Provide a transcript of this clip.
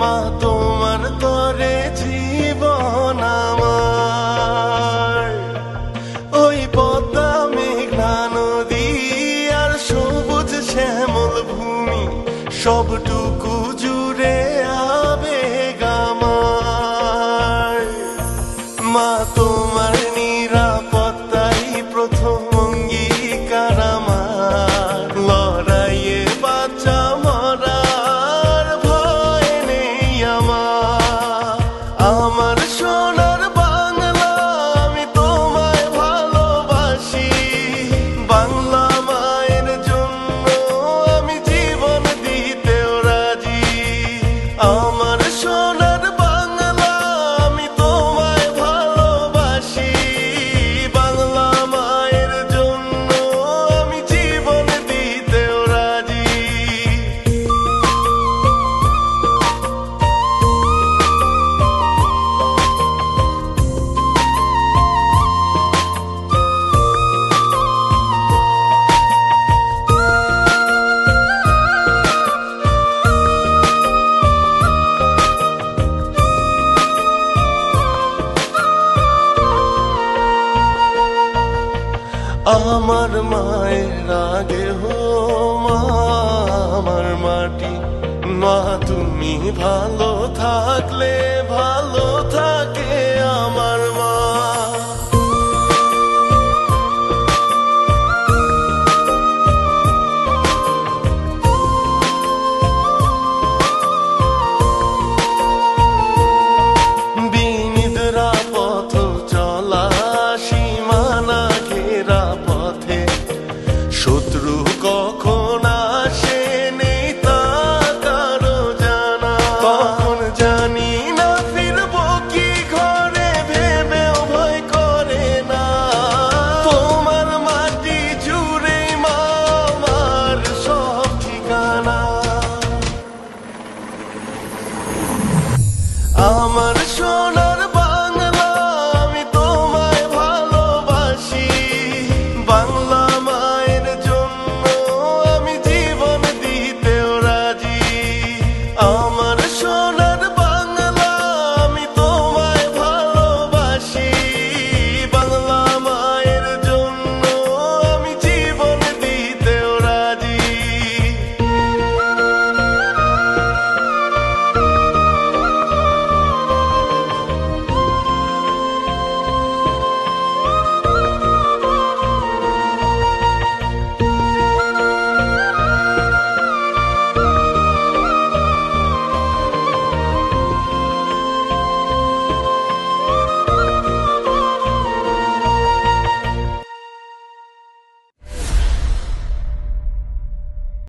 মা তোমার তরে জীবন আমার। ওই পদ্মা মেঘনা নদী আর সবুজ শ্যামল ভূমি সবটুকু জুড়ে আবেগ আমার। মা তোমার নিরাপত্তাই প্রথম অঙ্গীকার আমার। লড়াইয়ে বাঁচা মরার ভয় নেই আমার। আমার সোনার বাংলা আমি তোমায় ভালোবাসি। বাংলা মায়ের জন্য আমি জীবন দিতেও রাজি। আমার সোনার বাংলা আমি তোমায় ভালোবাসি। বাংলা মায়ের জন্য আমি জীবন দিতেও রাজি। আমার মায়ের আগে হো মা আমার মাটি। মা তুমি ভালো থাকলে